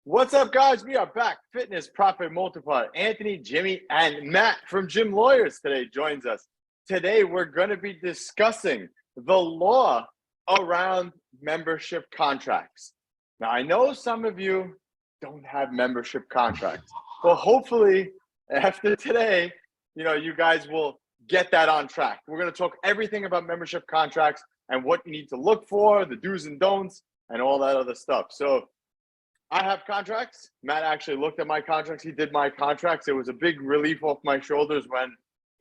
What's up, guys? We are back. Fitness Profit Multiplier. Anthony, Jimmy, and Matt from Gym Lawyers today joins us. Today, we're going to be discussing the law around membership contracts. Now, I know some of you don't have membership contracts, but hopefully after today, you guys will get that on track. We're going to talk everything about membership contracts and what you need to look for, the do's and don'ts, and all that other stuff. So I have contracts. Matt actually looked at my contracts. He did my contracts. It was a big relief off my shoulders when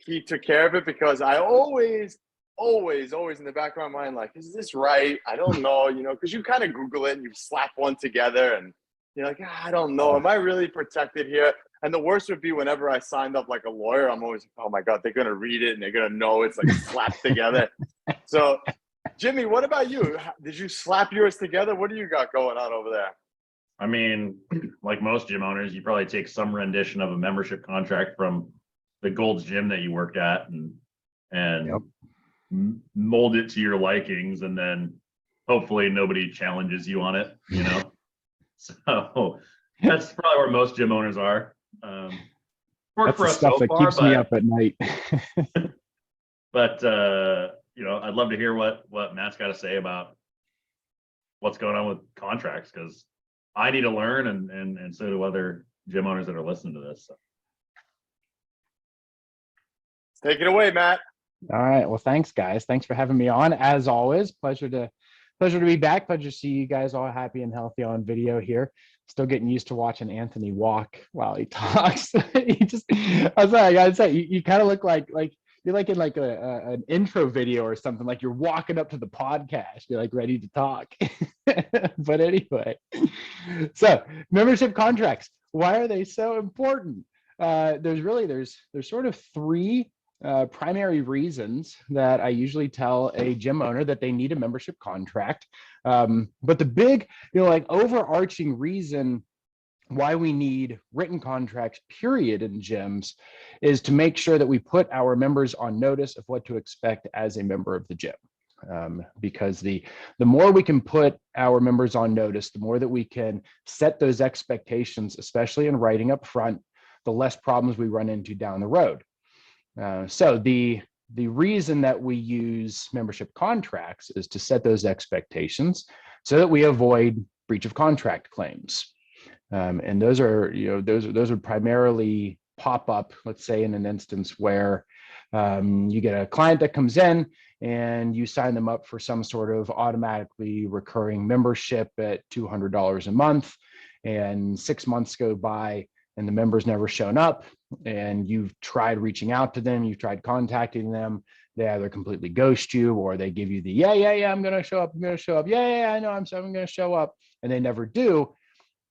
he took care of it, because I always in the back of my mind, like, is this right? I don't know, because you kind of Google it and you slap one together and you're like, I don't know. Am I really protected here? And the worst would be whenever I signed up like a lawyer, I'm always like, oh my God, they're going to read it and they're going to know it's like slapped together. So Jimmy, what about you? Did you slap yours together? What do you got going on over there? I mean, like most gym owners, you probably take some rendition of a membership contract from the Gold's Gym that you worked at and mold it to your likings, and then hopefully nobody challenges you on it, So that's probably where most gym owners are. That's the stuff that keeps me up at night. But I'd love to hear what Matt's got to say about what's going on with contracts, because I need to learn, and so do other gym owners that are listening to this. So. Take it away, Matt. All right. Well, thanks, guys. Thanks for having me on. As always, pleasure to be back. Pleasure to see you guys all happy and healthy on video here. Still getting used to watching Anthony walk while he talks. I'm sorry, I gotta say, you kind of look like you're like in like an intro video or something, like you're walking up to the podcast, you're like ready to talk. But anyway, so membership contracts, why are they so important? There's sort of three primary reasons that I usually tell a gym owner that they need a membership contract. But the big, overarching reason why we need written contracts, period, in gyms is to make sure that we put our members on notice of what to expect as a member of the gym. Because the more we can put our members on notice, the more that we can set those expectations, especially in writing up front, the less problems we run into down the road. So the reason that we use membership contracts is to set those expectations so that we avoid breach of contract claims. And those would primarily pop up, let's say, in an instance where you get a client that comes in and you sign them up for some sort of automatically recurring membership at $200 a month, and 6 months go by and the member's never shown up, and you've tried reaching out to them, you've tried contacting them, they either completely ghost you or they give you the, yeah, I'm going to show up. Yeah, I know, I'm going to show up. And they never do.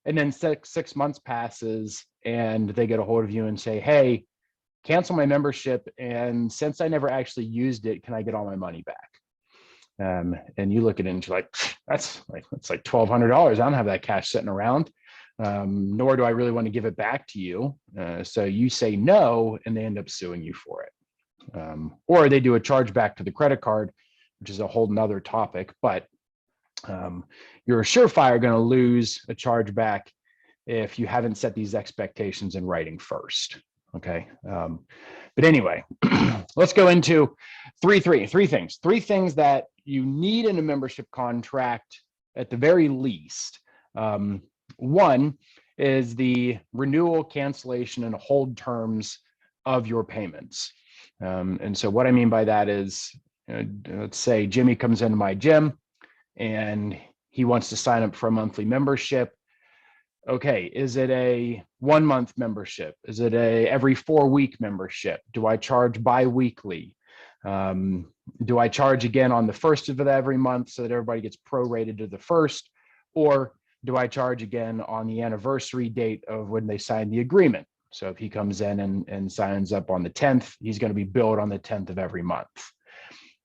And then six months passes and they get a hold of you and say, hey, cancel my membership. And since I never actually used it, can I get all my money back? And you look at it and you're like, that's like $1,200. I don't have that cash sitting around. Nor do I really want to give it back to you. So you say no, and they end up suing you for it. Or they do a chargeback to the credit card, which is a whole nother topic, but you're surefire going to lose a chargeback if you haven't set these expectations in writing first. Okay. But anyway, let's go into three things that you need in a membership contract at the very least. One is the renewal, cancellation, and hold terms of your payments. And so what I mean by that is, let's say Jimmy comes into my gym and he wants to sign up for a monthly membership. Okay, is it a 1 month membership? Is it a every 4-week membership? Do I charge bi-weekly? Do I charge again on the first of every month so that everybody gets prorated to the first? Or do I charge again on the anniversary date of when they sign the agreement? So if he comes in and signs up on the 10th, he's going to be billed on the 10th of every month.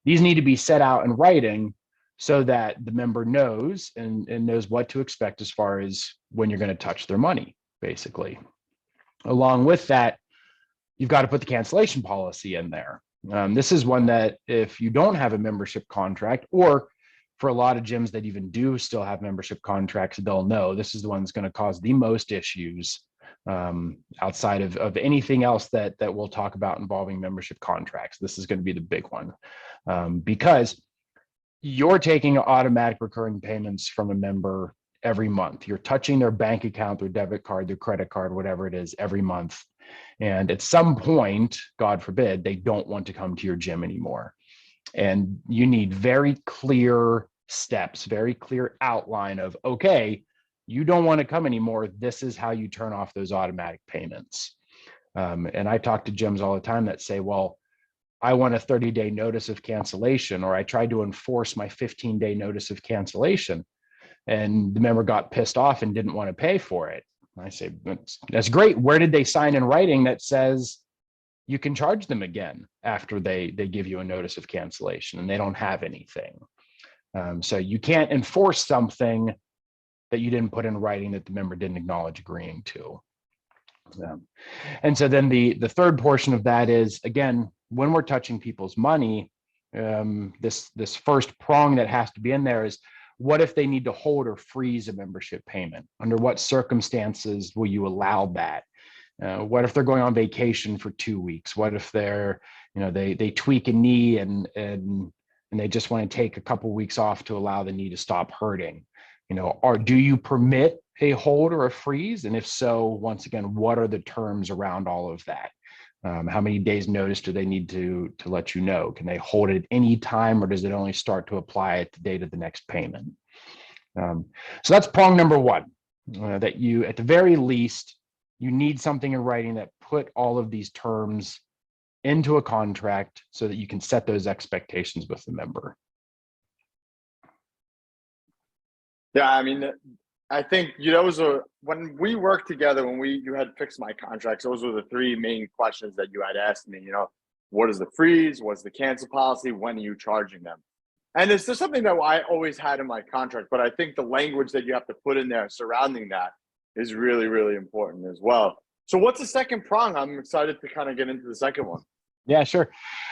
These need to be set out in writing so that the member knows and knows what to expect as far as when you're going to touch their money, basically. Along with that, you've got to put the cancellation policy in there. This is one that if you don't have a membership contract, or for a lot of gyms that even do still have membership contracts, they'll know this is the one that's going to cause the most issues outside of anything else that we'll talk about involving membership contracts. This is going to be the big one because you're taking automatic recurring payments from a member every month. You're touching their bank account, their debit card, their credit card, whatever it is, every month. And at some point, God forbid, they don't want to come to your gym anymore. And you need very clear steps, very clear outline of, okay, you don't want to come anymore. This is how you turn off those automatic payments. And I talk to gyms all the time that say, well, I want a 30-day notice of cancellation, or I tried to enforce my 15-day notice of cancellation, and the member got pissed off and didn't want to pay for it. I say, that's great. Where did they sign in writing that says you can charge them again after they give you a notice of cancellation? And they don't have anything. So you can't enforce something that you didn't put in writing that the member didn't acknowledge agreeing to. And so then the third portion of that is, again, when we're touching people's money, this first prong that has to be in there is, what if they need to hold or freeze a membership payment? Under what circumstances will you allow that? What if they're going on vacation for 2 weeks? What if they're, they tweak a knee and they just want to take a couple of weeks off to allow the knee to stop hurting? Or do you permit a hold or a freeze? And if so, once again, what are the terms around all of that? How many days notice do they need to let you know? Can they hold it at any time, or does it only start to apply at the date of the next payment? So that's prong number one, that you, at the very least, you need something in writing that put all of these terms into a contract so that you can set those expectations with the member. Yeah, I mean, I think those are, when we worked together, when you had fixed my contracts, those were the three main questions that you had asked me. What is the freeze? What's the cancel policy? When are you charging them? And it's just something that I always had in my contract, but I think the language that you have to put in there surrounding that is really, really important as well. So what's the second prong? I'm excited to kind of get into the second one. Yeah, sure.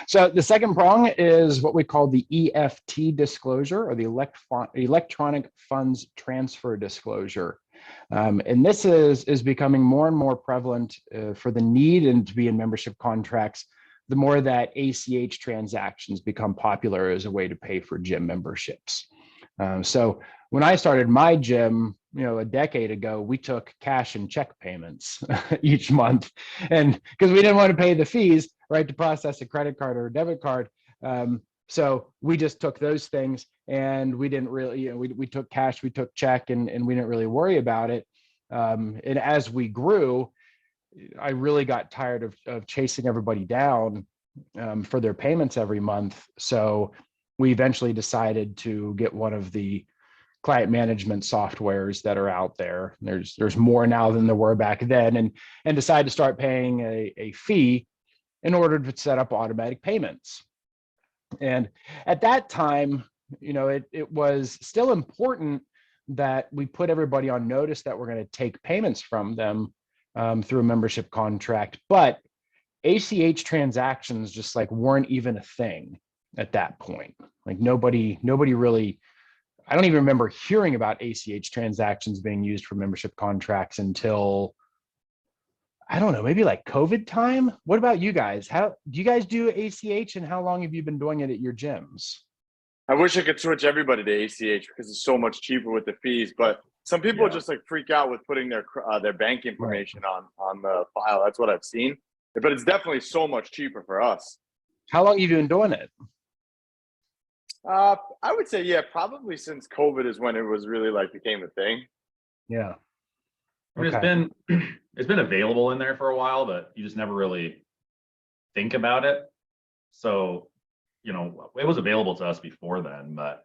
So the second prong is what we call the EFT disclosure, or the electronic funds transfer disclosure. And this is becoming more and more prevalent for the need and to be in membership contracts, the more that ACH transactions become popular as a way to pay for gym memberships. So when I started my gym, a decade ago, we took cash and check payments each month, and because we didn't want to pay the fees, right, to process a credit card or a debit card. So we just took those things, and we didn't really, we took cash, we took check, and we didn't really worry about it. And as we grew, I really got tired of chasing everybody down for their payments every month. So we eventually decided to get one of the client management softwares that are out there. There's more now than there were back then, and decided to start paying a fee in order to set up automatic payments. And at that time, it was still important that we put everybody on notice that we're going to take payments from them through a membership contract, but ACH transactions just weren't even a thing at that point. Nobody really, I don't even remember hearing about ACH transactions being used for membership contracts until, I don't know, maybe COVID time. What about you guys? How do you guys do ACH, and how long have you been doing it at your gyms? I wish I could switch everybody to ACH because it's so much cheaper with the fees, but some people just freak out with putting their bank information on the file. That's what I've seen, but it's definitely so much cheaper for us. How long have you been doing it? I would say, probably since COVID is when it was really became a thing. Yeah. I mean, it's been available in there for a while, but you just never really think about it. So, it was available to us before then, but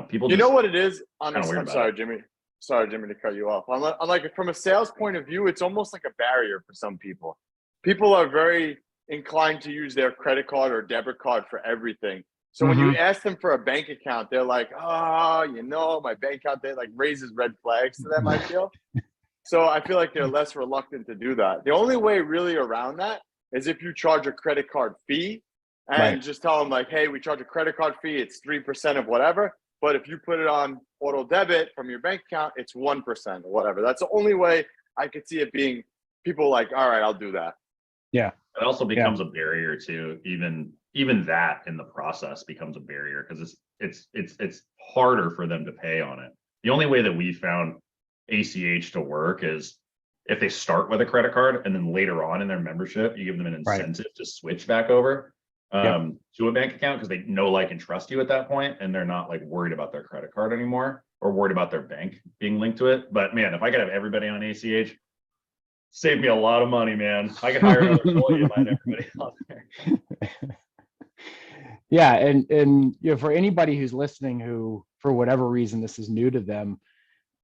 people. You know what it is? I'm sorry, Jimmy. Sorry, Jimmy, to cut you off. I'm from a sales point of view, it's almost like a barrier for some people. People are very inclined to use their credit card or debit card for everything. So when you ask them for a bank account, they're like, my bank account, they raises red flags to them, I feel. So I feel like they're less reluctant to do that. The only way really around that is if you charge a credit card fee and just tell them hey, we charge a credit card fee. It's 3% of whatever. But if you put it on auto debit from your bank account, it's 1% or whatever. That's the only way I could see it being. People like, all right, I'll do that. Yeah. It also becomes a barrier to even that in the process becomes a barrier because it's harder for them to pay on it. The only way that we found ACH to work is if they start with a credit card and then later on in their membership, you give them an incentive to switch back over to a bank account because they know, like, and trust you at that point, and they're not like worried about their credit card anymore or worried about their bank being linked to it. But man, if I could have everybody on ACH, save me a lot of money, man. I could hire another employee and let everybody on there. Yeah, and you know, for anybody who's listening who, for whatever reason, this is new to them,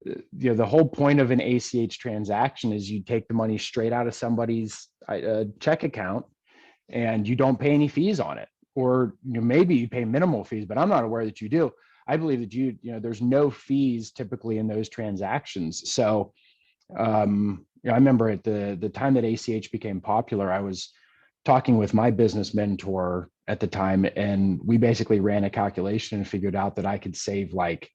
you know, the whole point of an ACH transaction is you take the money straight out of somebody's check account and you don't pay any fees on it, or you know, maybe you pay minimal fees, but I'm not aware that you do. I believe that you know, there's no fees typically in those transactions. So you know, I remember at the time that ACH became popular, I was talking with my business mentor at the time, and we basically ran a calculation and figured out that I could save, like,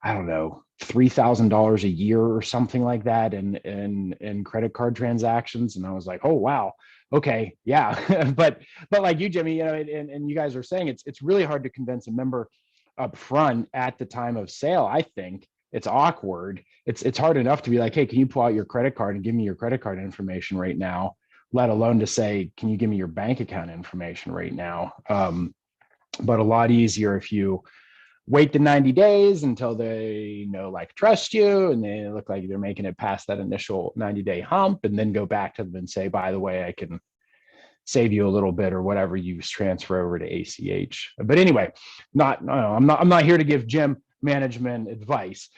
I don't know, $3,000 a year or something like that in credit card transactions. And I was like, oh, wow. Okay. Yeah. but like you, Jimmy, you know, and you guys are saying it's really hard to convince a member up front at the time of sale. I think it's awkward. It's hard enough to be like, hey, can you pull out your credit card and give me your credit card information right now, let alone to say, can you give me your bank account information right now? But a lot easier if you wait the 90 days until they, you know, like, trust you and they look like they're making it past that initial 90-day hump, and then go back to them and say, by the way, I can save you a little bit or whatever, you transfer over to ACH. But anyway, I'm not here to give Jim management advice.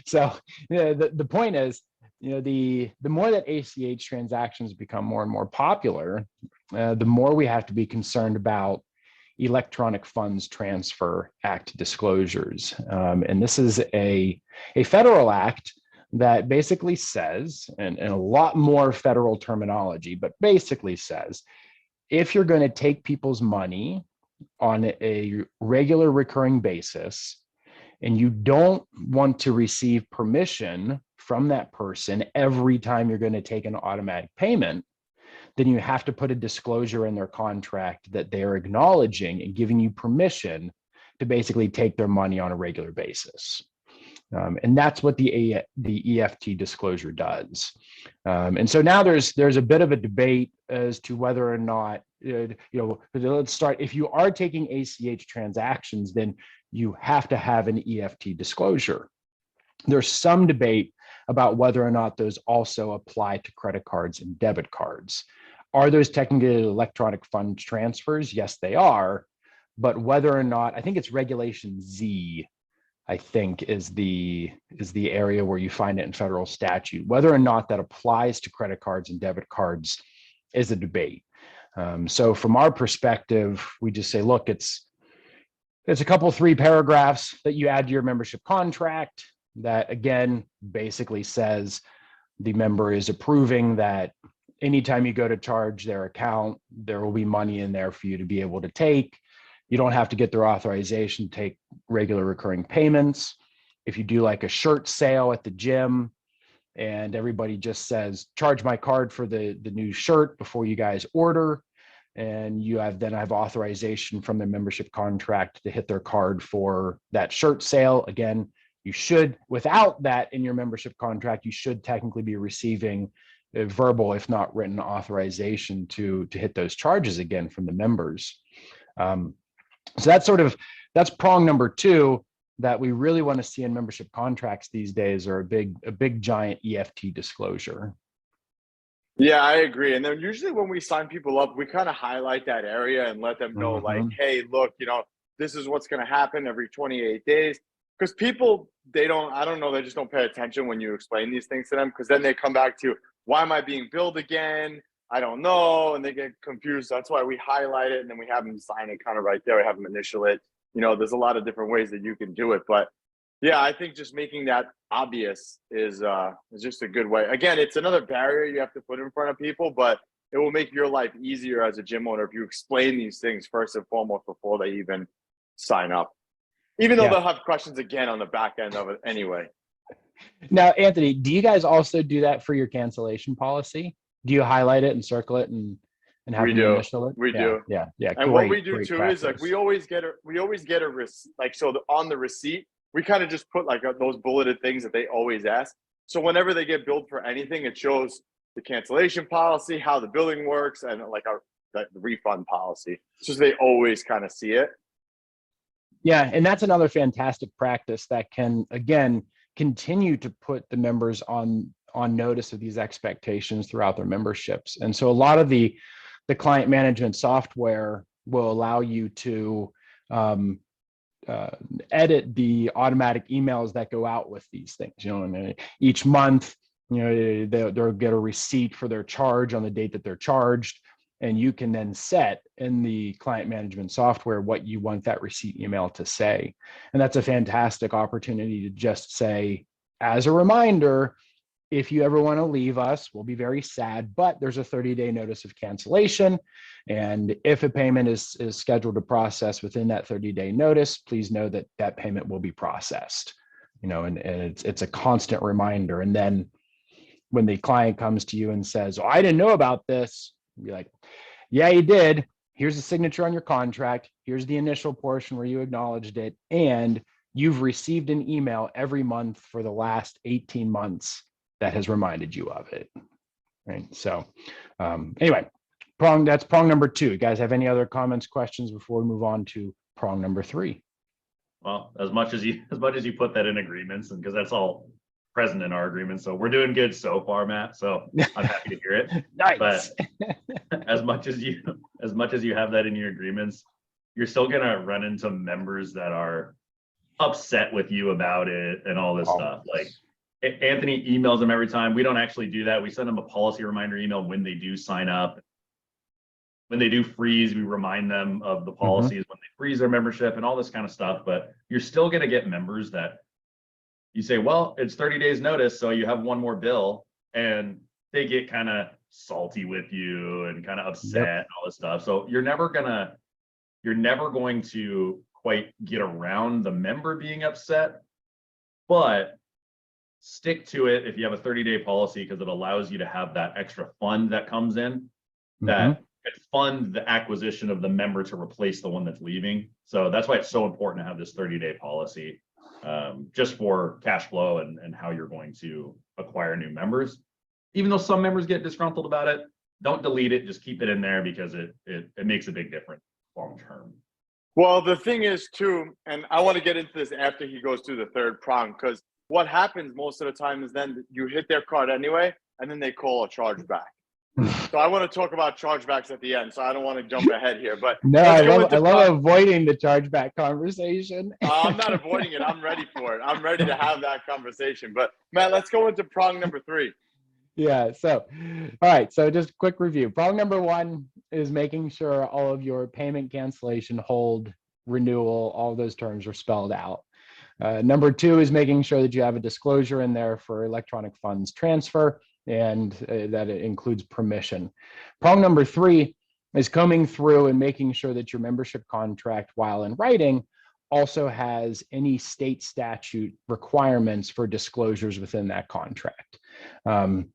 So the point is, you know, the more that ACH transactions become more and more popular, the more we have to be concerned about Electronic Funds Transfer Act disclosures. And this is a federal act that basically says, and a lot more federal terminology, but basically says, if you're going to take people's money on a regular recurring basis and you don't want to receive permission from that person every time you're going to take an automatic payment, then you have to put a disclosure in their contract that they are acknowledging and giving you permission to basically take their money on a regular basis. And that's what the EFT disclosure does. And so now there's a bit of a debate as to whether or not, you know, let's start. If you are taking ACH transactions, then you have to have an EFT disclosure. There's some debate about whether or not those also apply to credit cards and debit cards. Are those technically electronic fund transfers? Yes, they are. But whether or not, I think it's Regulation Z, I think is the area where you find it in federal statute. Whether or not that applies to credit cards and debit cards is a debate. So from our perspective, we just say, look, it's a couple, 3 paragraphs that you add to your membership contract that, again, basically says the member is approving that anytime you go to charge their account, there will be money in there for you to be able to take. You don't have to get their authorization to take regular recurring payments. If you do like a shirt sale at the gym and everybody just says, charge my card for the new shirt before you guys order, and you have authorization from the membership contract to hit their card for that shirt sale. Again, you should, without that in your membership contract, you should technically be receiving a verbal, if not written, authorization to hit those charges again from the members. So that's prong number 2 that we really want to see in membership contracts these days, are a big giant EFT disclosure. Yeah, I agree. And then usually when we sign people up, we kind of highlight that area and let them know, like, hey, look, you know, this is what's going to happen every 28 days. Because people, I don't know, they just don't pay attention when you explain these things to them, because then they come back to, why am I being billed again? I don't know. And they get confused. That's why we highlight it and then we have them sign it kind of right there. We have them initial it. You know, there's a lot of different ways that you can do it. But yeah, I think just making that obvious is just a good way. Again, it's another barrier you have to put in front of people, but it will make your life easier as a gym owner if you explain these things first and foremost before they even sign up. even though Yeah. they'll have questions again on the back end of it anyway. Now, Anthony, do you guys also do that for your cancellation policy? Do you highlight it and circle it and have We them do. initial it? We Yeah, do. yeah. And what we do too is like we always get a like, so on the receipt we kind of just put like those bulleted things that they always ask. So whenever they get billed for anything, it shows the cancellation policy, how the billing works, and like the refund policy. So they always kind of see it. Yeah, and that's another fantastic practice that can, again, continue to put the members on notice of these expectations throughout their memberships. And so a lot of the client management software will allow you to edit the automatic emails that go out with these things. You know, and each month, you know, they'll get a receipt for their charge on the date that they're charged. And you can then set in the client management software what you want that receipt email to say. And that's a fantastic opportunity to just say, as a reminder, if you ever want to leave us, we'll be very sad, but there's a 30-day notice of cancellation. And if a payment is scheduled to process within that 30-day notice, please know that that payment will be processed. You know, and it's a constant reminder. And then when the client comes to you and says, oh, I didn't know about this, be like, yeah, you did. Here's the signature on your contract. Here's the initial portion where you acknowledged it. And you've received an email every month for the last 18 months that has reminded you of it. Right. So anyway, that's prong number 2. You guys have any other comments, questions before we move on to prong number 3? Well, as much as you put that in agreements, and because that's all present in our agreement. So we're doing good so far, Matt. So I'm happy to hear it. Nice. But as much as you have that in your agreements, you're still gonna run into members that are upset with you about it and all this stuff. Like Anthony emails them every time. We don't actually do that. We send them a policy reminder email when they do sign up. When they do freeze, we remind them of the policies when they freeze their membership and all this kind of stuff. But you're still gonna get members that you say, well, it's 30 days notice, so you have one more bill, and they get kind of salty with you and kind of upset and all this stuff. So you're never going to quite get around the member being upset, but stick to it if you have a 30-day policy, because it allows you to have that extra fund that comes in that could fund the acquisition of the member to replace the one that's leaving. So that's why it's so important to have this 30-day policy. Just for cash flow and how you're going to acquire new members. Even though some members get disgruntled about it, don't delete it, just keep it in there, because it makes a big difference long term. Well, the thing is too, and I want to get into this after he goes through the third prong, because what happens most of the time is then you hit their card anyway, and then they call a chargeback. So I want to talk about chargebacks at the end, so I don't want to jump ahead here. But no, I love avoiding the chargeback conversation. I'm not avoiding it. I'm ready for it. I'm ready to have that conversation. But Matt, let's go into prong number 3. Yeah. So, all right. So just a quick review. Prong number 1 is making sure all of your payment, cancellation, hold, renewal, all those terms are spelled out. Number 2 is making sure that you have a disclosure in there for electronic funds transfer, and that it includes permission. Prong number 3 is combing through and making sure that your membership contract, while in writing, also has any state statute requirements for disclosures within that contract.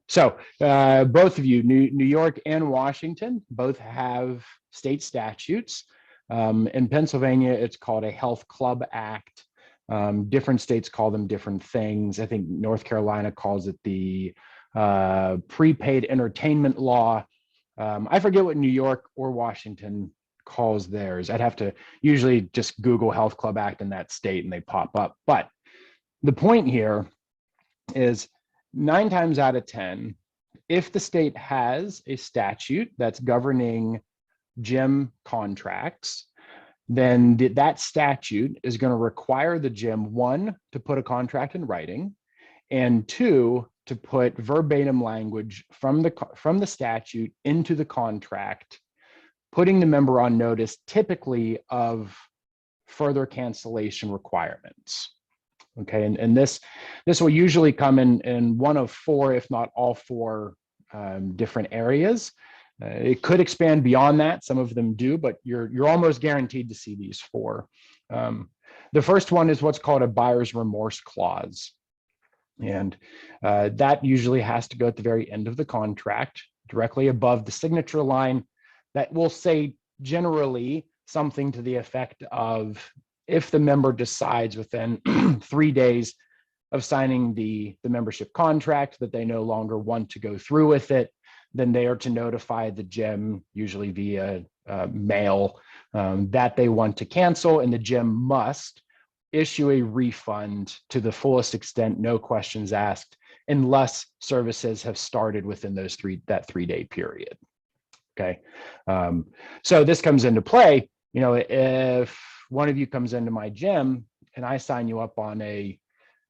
So both of you, New York and Washington, both have state statutes. In Pennsylvania, it's called a Health Club Act. Different states call them different things. I think North Carolina calls it the prepaid entertainment law. I forget what New York or Washington calls theirs. I'd have to usually just Google Health Club Act in that state and they pop up. But the point here is 9 times out of 10, if the state has a statute that's governing gym contracts, then that statute is going to require the gym, 1, to put a contract in writing, and 2, to put verbatim language from the statute into the contract, putting the member on notice, typically of further cancellation requirements. Okay, and this will usually come in one of 4, if not all 4 different areas. It could expand beyond that. Some of them do, but you're almost guaranteed to see these 4. The first one is what's called a buyer's remorse clause. And that usually has to go at the very end of the contract, directly above the signature line, that will say generally something to the effect of, if the member decides within 3 days of signing the membership contract that they no longer want to go through with it, then they are to notify the gym, usually via mail, that they want to cancel, and the gym must issue a refund to the fullest extent, no questions asked, unless services have started within that 3-day period. Okay, so this comes into play. If one of you comes into my gym and I sign you up on a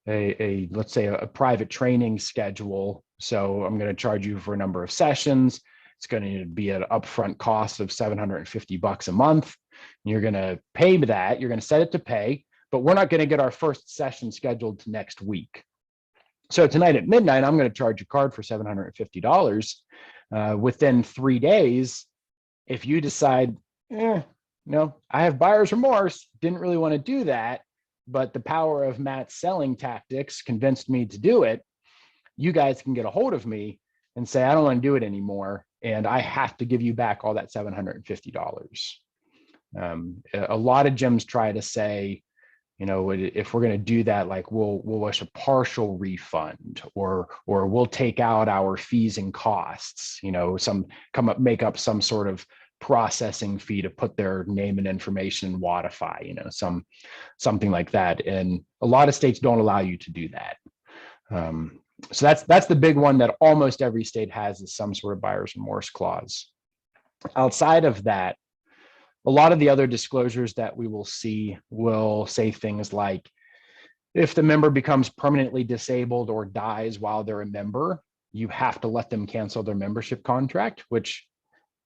let's say a private training schedule, so I'm going to charge you for a number of sessions. It's going to be an upfront cost of $750 a month. You're going to pay that. You're going to set it to pay, but we're not going to get our first session scheduled to next week. So tonight at midnight, I'm going to charge a card for $750. Within 3 days, if you decide, no, I have buyer's remorse, didn't really want to do that, but the power of Matt's selling tactics convinced me to do it, you guys can get a hold of me and say, I don't want to do it anymore, and I have to give you back all that $750. A lot of gyms try to say, if we're going to do that, like we'll wish a partial refund, or we'll take out our fees and costs, make up some sort of processing fee to put their name and information in Wodify, something like that. And a lot of states don't allow you to do that. So that's the big one that almost every state has, is some sort of buyer's remorse clause. Outside of that, a lot of the other disclosures that we will see will say things like, if the member becomes permanently disabled or dies while they're a member, you have to let them cancel their membership contract, which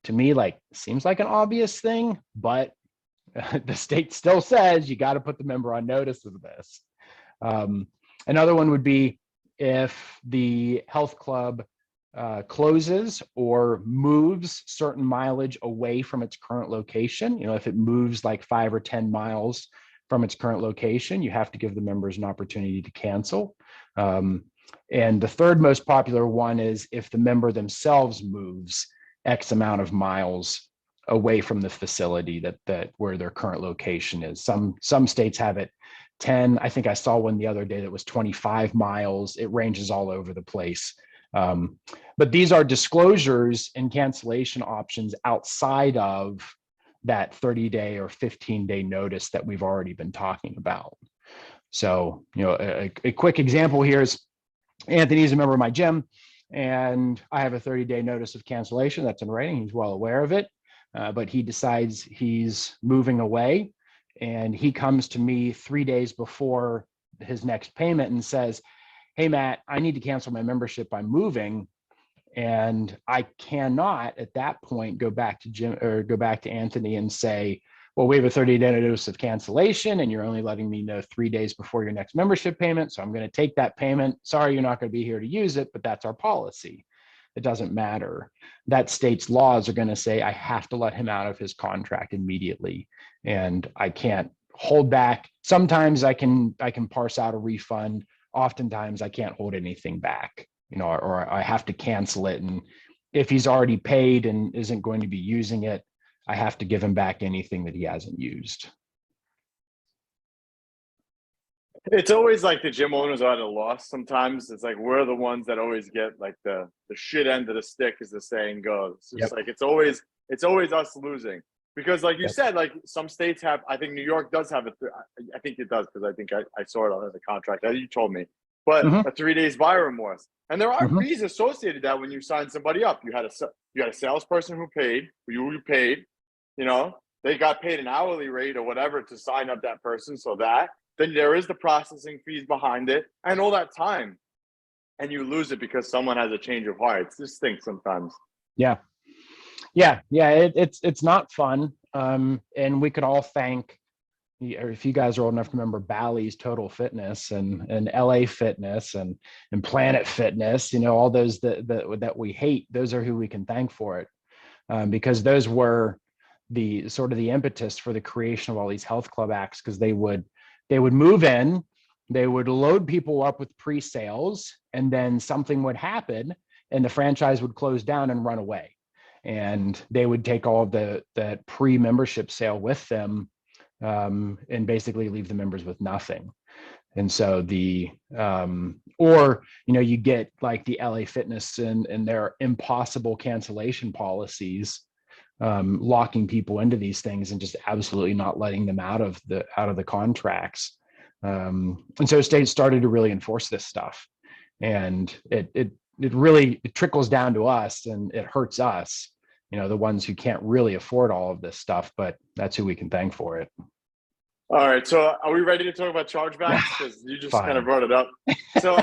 to me, seems like an obvious thing, but the state still says you got to put the member on notice of this. Another one would be if the health club closes or moves certain mileage away from its current location. If it moves like 5 or 10 miles from its current location, you have to give the members an opportunity to cancel. And the third most popular one is if the member themselves moves X amount of miles away from the facility that where their current location is. Some states have it 10. I think I saw one the other day that was 25 miles. It ranges all over the place. But these are disclosures and cancellation options outside of that 30-day or 15-day notice that we've already been talking about. So, a quick example here is Anthony's a member of my gym, and I have a 30-day notice of cancellation that's in writing. He's well aware of it, but he decides he's moving away, and he comes to me 3 days before his next payment and says, hey, Matt, I need to cancel my membership. I'm moving. And I cannot at that point go back to Anthony and say, well, we have a 30-day notice of cancellation and you're only letting me know 3 days before your next membership payment. So I'm going to take that payment. Sorry, you're not going to be here to use it, but that's our policy. It doesn't matter. That state's laws are going to say I have to let him out of his contract immediately. And I can't hold back. Sometimes I can parse out a refund. Oftentimes I can't hold anything back, or I have to cancel it. And if he's already paid and isn't going to be using it, I have to give him back anything that he hasn't used. It's always like the gym owners are at a loss. Sometimes it's like we're the ones that always get like the shit end of the stick, as the saying goes. It's just like it's always us losing. Because like you said, like some states have, I think New York does have I think it does, because I think I saw it on the contract that you told me, but a 3 days buyer remorse. And there are fees associated that when you sign somebody up. You had a salesperson who paid, you paid, they got paid an hourly rate or whatever to sign up that person. So then there is the processing fees behind it and all that time. And you lose it because someone has a change of heart. It's just stinks sometimes. Yeah. It's not fun. And we could all thank, or if you guys are old enough to remember, Bally's Total Fitness and LA Fitness and Planet Fitness, all those that we hate, those are who we can thank for it. Because those were the sort of the impetus for the creation of all these health club acts, because they would They would move in, they would load people up with pre-sales, and then something would happen and the franchise would close down and run away. And they would take all of that pre-membership sale with them, and basically leave the members with nothing. And so you get like the LA Fitness and their impossible cancellation policies, locking people into these things and just absolutely not letting them out of the contracts. And so states started to really enforce this stuff, and it really trickles down to us, and it hurts us, the ones who can't really afford all of this stuff, but that's who we can thank for it. All right, so are we ready to talk about chargebacks? Because you just kind of brought it up. So,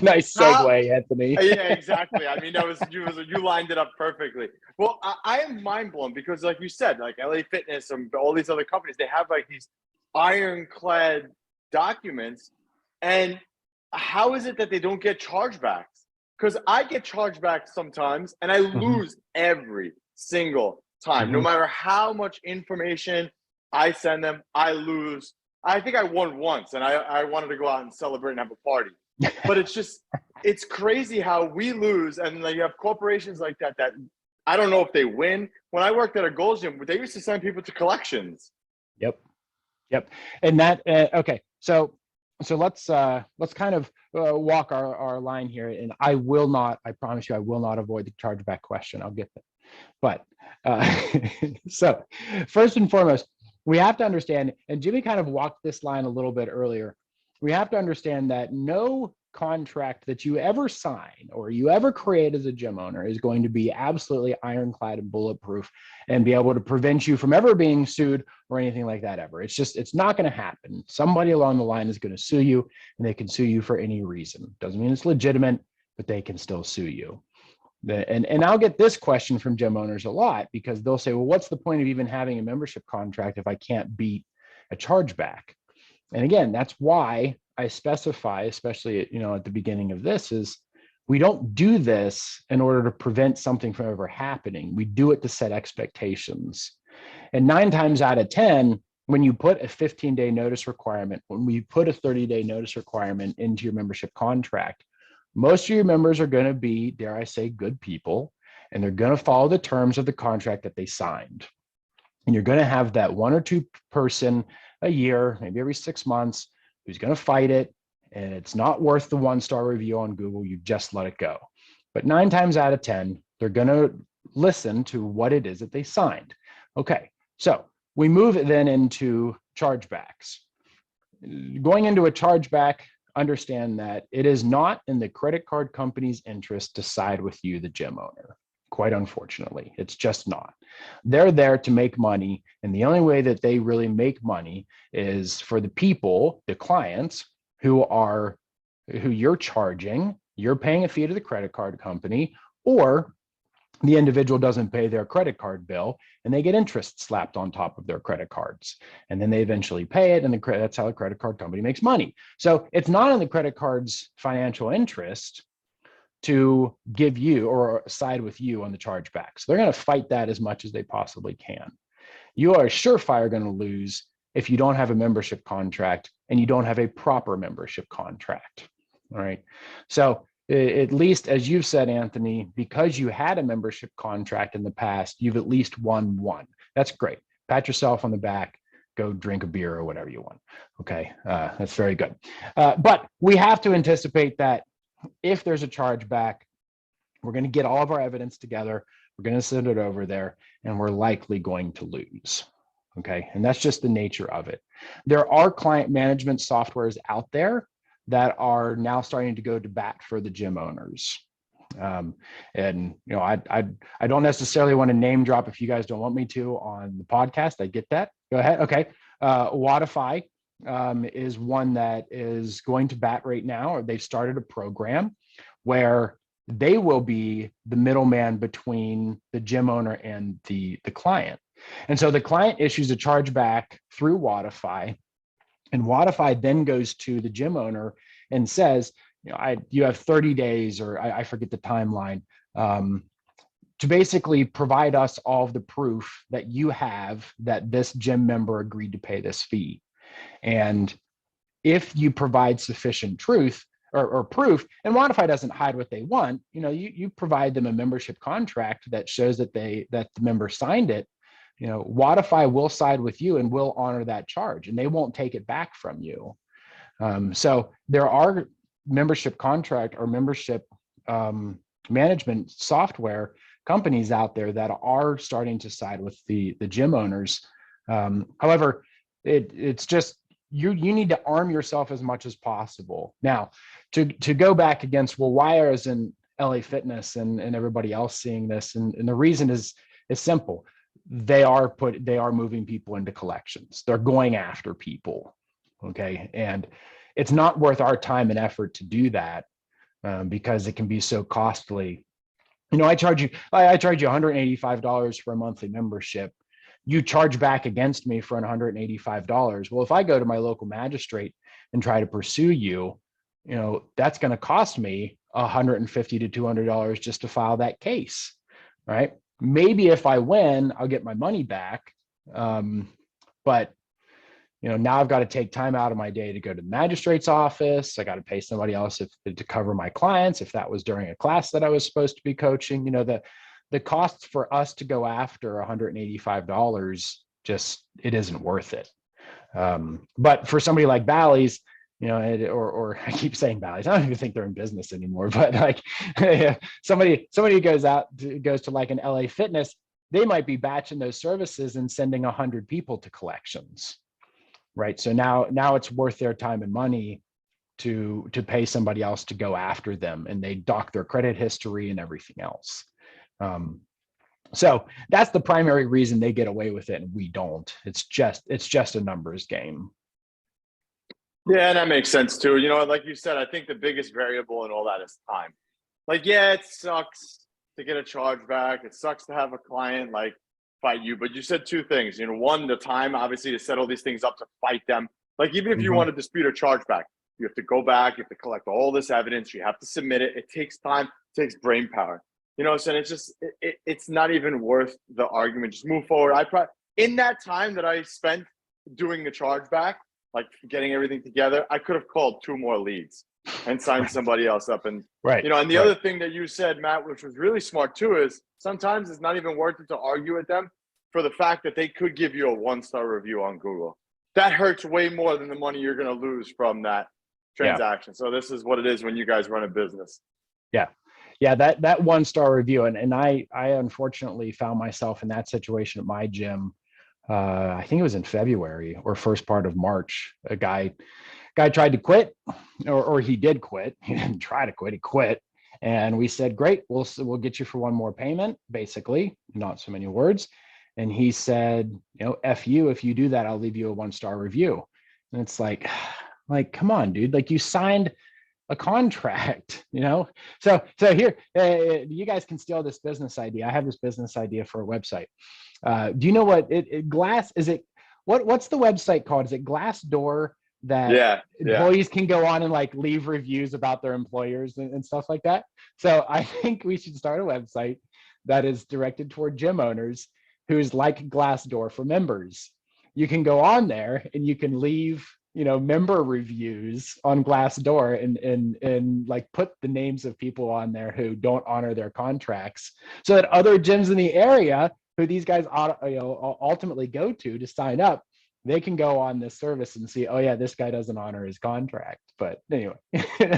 nice segue, Anthony. Yeah, exactly. I mean, you lined it up perfectly. Well, I am mind blown because, like you said, like LA Fitness and all these other companies, they have like these ironclad documents. And how is it that they don't get chargebacks? Because I get chargebacks sometimes, and I lose every single time, no matter how much information I send them, I lose. I think I won once, and I wanted to go out and celebrate and have a party. But it's crazy how we lose, and like you have corporations like that I don't know if they win. When I worked at a Gold's Gym, they used to send people to collections. Yep. And that okay. So let's kind of walk our line here, and I promise you, I will not avoid the chargeback question. I'll get that. But so first and foremost, we have to understand, and Jimmy kind of walked this line a little bit earlier, we have to understand that no contract that you ever sign or you ever create as a gym owner is going to be absolutely ironclad and bulletproof and be able to prevent you from ever being sued or anything like that ever. It's not going to happen. Somebody along the line is going to sue you, and they can sue you for any reason. Doesn't mean it's legitimate, but they can still sue you. And I'll get this question from gym owners a lot, because they'll say, well, what's the point of even having a membership contract if I can't beat a chargeback? And again, that's why I specify, especially at the beginning of this, is we don't do this in order to prevent something from ever happening. We do it to set expectations. And 9 times out of 10, when you put a 15-day notice requirement, when we put a 30-day notice requirement into your membership contract, most of your members are going to be, dare I say, good people, and they're going to follow the terms of the contract that they signed. And you're going to have that 1 or 2 person a year, maybe every 6 months, who's going to fight it, and it's not worth the 1-star review on Google. You just let it go. But 9 times out of 10, they're going to listen to what it is that they signed. Okay, so we move then into chargebacks. Going into a chargeback, understand that it is not in the credit card company's interest to side with you, the gym owner. Quite unfortunately, it's just not. They're there to make money, and the only way that they really make money is for the people, the clients, who you're charging. You're paying a fee to the credit card company, or the individual doesn't pay their credit card bill, and they get interest slapped on top of their credit cards, and then they eventually pay it, and that's how the credit card company makes money. So it's not in the credit card's financial interest to give you or side with you on the chargebacks. They're going to fight that as much as they possibly can. You are surefire going to lose if you don't have a membership contract and you don't have a proper membership contract. All right. So at least, as you've said, Anthony, because you had a membership contract in the past, you've at least won one. That's great. Pat yourself on the back. Go drink a beer or whatever you want. Okay. That's very good. But we have to anticipate that if there's a chargeback, we're going to get all of our evidence together. We're going to send it over there, and we're likely going to lose. Okay. And that's just the nature of it. There are client management softwares out there that are now starting to go to bat for the gym owners. And I don't necessarily want to name drop if you guys don't want me to on the podcast. I get that. Go ahead. Okay. Wodify is one that is going to bat right now, or they've started a program where they will be the middleman between the gym owner and the client. And so the client issues a chargeback through Wodify, and Wodify then goes to the gym owner and says, you have 30 days, or I forget the timeline, to basically provide us all of the proof that you have that this gym member agreed to pay this fee. And if you provide sufficient truth or proof, and Modify doesn't hide what they want, you provide them a membership contract that shows that the member signed it, Modify will side with you and will honor that charge, and they won't take it back from you. So there are membership contract or membership management software companies out there that are starting to side with the gym owners. However, it's just you need to arm yourself as much as possible. Now, to go back against, well, why is in LA Fitness and everybody else seeing this? And the reason is simple. They are moving people into collections. They're going after people. Okay. And it's not worth our time and effort to do that because it can be so costly. I charge you $185 for a monthly membership. You charge back against me for $185. Well, if I go to my local magistrate and try to pursue you, that's going to cost me $150 to $200 just to file that case, right? Maybe if I win, I'll get my money back. But now I've got to take time out of my day to go to the magistrate's office. I got to pay somebody else to cover my clients if that was during a class that I was supposed to be coaching. The costs for us to go after $185, it isn't worth it. But for somebody like Bally's, or I keep saying Bally's, I don't even think they're in business anymore, but like somebody who goes to like an LA Fitness, they might be batching those services and sending 100 people to collections, right? So now it's worth their time and money to pay somebody else to go after them, and they dock their credit history and everything else. So that's the primary reason they get away with it and we don't. It's just a numbers game. Yeah, and that makes sense too. Like you said, I think the biggest variable in all that is time. Like, yeah, it sucks to get a charge back. It sucks to have a client like fight you, but you said two things. One, the time obviously to set all these things up to fight them. Like, even if you want to dispute a chargeback, you have to go back, you have to collect all this evidence, you have to submit it. It takes time, it takes brain power. So it's just it's not even worth the argument. Just move forward. In that time that I spent doing the chargeback, like getting everything together, I could have called 2 more leads and signed somebody else up. And and the other thing that you said, Matt, which was really smart too, is sometimes it's not even worth it to argue with them for the fact that they could give you a 1-star review on Google. That hurts way more than the money you're going to lose from that transaction. So this is what it is when you guys run a business. Yeah, that 1-star review, and I unfortunately found myself in that situation at my gym. I think it was in February or first part of March. A guy tried to quit, or he did quit. He didn't try to quit; he quit. And we said, "Great, we'll get you for one more payment." Basically, not so many words. And he said, "F you, if you do that, I'll leave you a 1-star review." And it's like, come on, dude! Like, you signed a contract, So here, you guys can steal this business idea. I have this business idea for a website. Do you know what Glass is? It what's the website called? Is it Glassdoor that employees can go on and like leave reviews about their employers and stuff like that? So I think we should start a website that is directed toward gym owners who's like Glassdoor for members. You can go on there and you can leave member reviews on Glassdoor and like put the names of people on there who don't honor their contracts, so that other gyms in the area who these guys ultimately go to sign up, they can go on this service and see, oh yeah, this guy doesn't honor his contract. But anyway,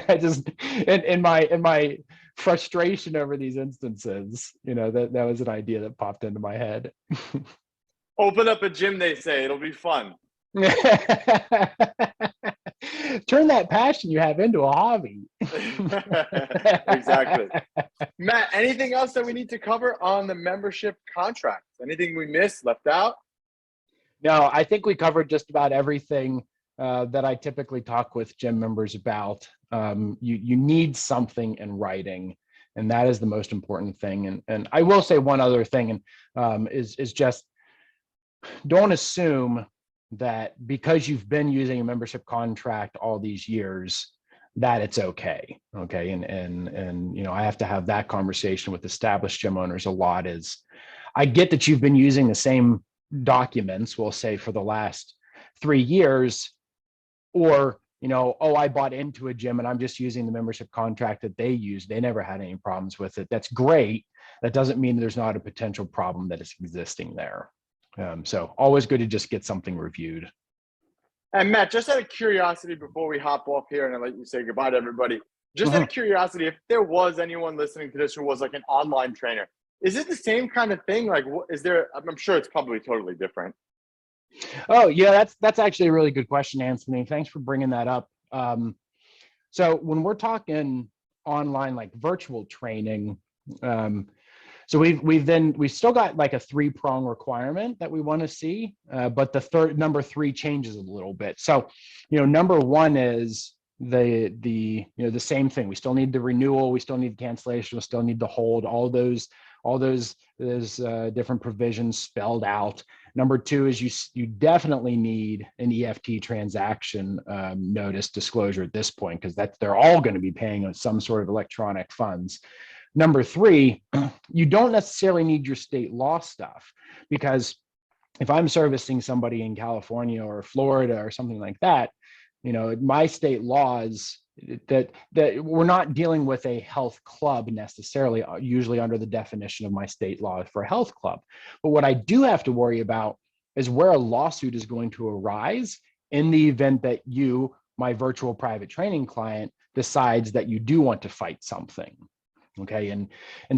I just in my frustration over these instances, that was an idea that popped into my head. Open up a gym, they say. It'll be fun. Turn that passion you have into a hobby. Exactly. Matt, anything else that we need to cover on the membership contract? Anything we missed, left out? No, I think we covered just about everything that I typically talk with gym members about. You need something in writing, and that is the most important thing. And I will say one other thing, and is just don't assume that because you've been using a membership contract all these years, that it's okay. Okay. And, you know, I have to have that conversation with established gym owners a lot. Is I get that you've been using the same documents, we'll say, for the last 3 years, or, you know, oh, I bought into a gym and I'm just using the membership contract that they use. They never had any problems with it. That's great. That doesn't mean there's not a potential problem that is existing there. So always good to just get something reviewed. And Matt, just out of curiosity, before we hop off here and I let you say goodbye to everybody, just out of curiosity, if there was anyone listening to this who was like an online trainer, is it the same kind of thing? Like, is there? I'm sure it's probably totally different. Oh yeah, that's actually a really good question, Anthony. Thanks for bringing that up. So when we're talking online, like virtual training, so we've still got like a 3-prong requirement that we want to see, but the number 3 changes a little bit. So, you know, number 1 is the same thing. We still need the renewal, we still need cancellation, we still need the hold, all those different provisions spelled out. Number 2 is you definitely need an EFT transaction notice disclosure at this point, because they're all going to be paying on some sort of electronic funds. Number 3, you don't necessarily need your state law stuff, because if I'm servicing somebody in California or Florida or something like that, you know, my state laws that we're not dealing with a health club necessarily, usually under the definition of my state law for a health club. But what I do have to worry about is where a lawsuit is going to arise in the event that you, my virtual private training client, decides that you do want to fight something. Okay. And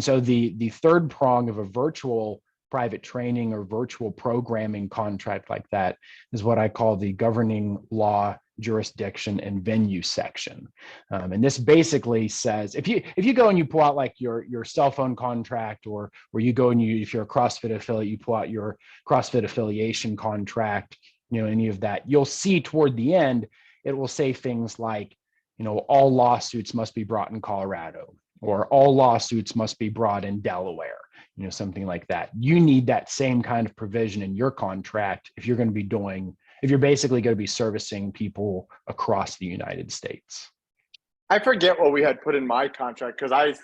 so the 3rd prong of a virtual private training or virtual programming contract like that is what I call the governing law, jurisdiction, and venue section. And this basically says, if you go and you pull out like your cell phone contract, or you go and if you're a CrossFit affiliate, you pull out your CrossFit affiliation contract, you know, any of that, you'll see toward the end, it will say things like, you know, all lawsuits must be brought in Colorado, or all lawsuits must be brought in Delaware, you know, something like that. You need that same kind of provision in your contract if you're basically going to be servicing people across the United States. I forget what we had put in my contract, because I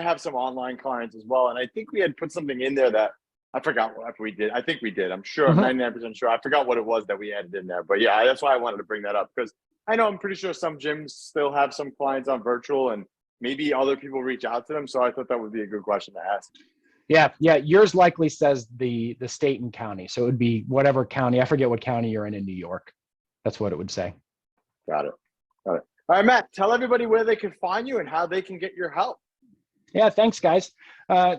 have some online clients as well, and I think we had put something in there that I forgot what we did. I think we did. I'm sure. I'm 99% sure. I forgot what it was that we added in there, but yeah, that's why I wanted to bring that up, because I know I'm pretty sure some gyms still have some clients on virtual, and maybe other people reach out to them. So I thought that would be a good question to ask. Yeah. Yours likely says the state and county. So it would be whatever county. I forget what county you're in New York. That's what it would say. Got it. All right, Matt, tell everybody where they can find you and how they can get your help. Yeah, thanks, guys.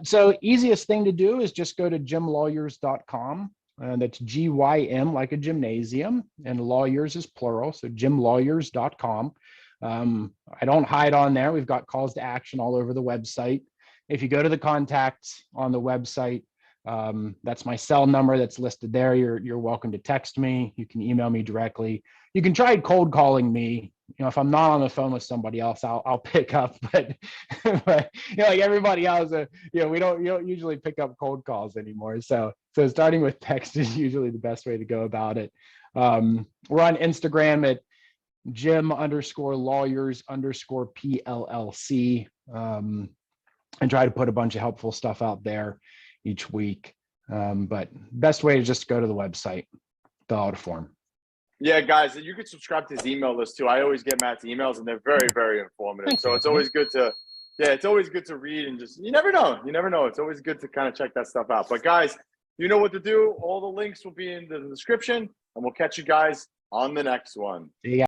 So easiest thing to do is just go to gymlawyers.com. That's GYM, like a gymnasium, and lawyers is plural. So gymlawyers.com. I don't hide on there. We've got calls to action all over the website. If you go to the contacts on the website, that's my cell number that's listed there. You're welcome to text me. You can email me directly. You can try cold calling me. You know, if I'm not on the phone with somebody else, I'll pick up. But, but you know, like everybody else, you know, you don't usually pick up cold calls anymore. So starting with text is usually the best way to go about it. We're on Instagram at Gym_lawyers_PLLC. And try to put a bunch of helpful stuff out there each week. But best way to just go to the website, fill out a form. Yeah, guys, you can subscribe to his email list too. I always get Matt's emails, and they're very, very informative. Thanks, so it's always good to, it's always good to read, and just, you never know. It's always good to kind of check that stuff out. But guys, you know what to do. All the links will be in the description, and we'll catch you guys on the next one. See ya.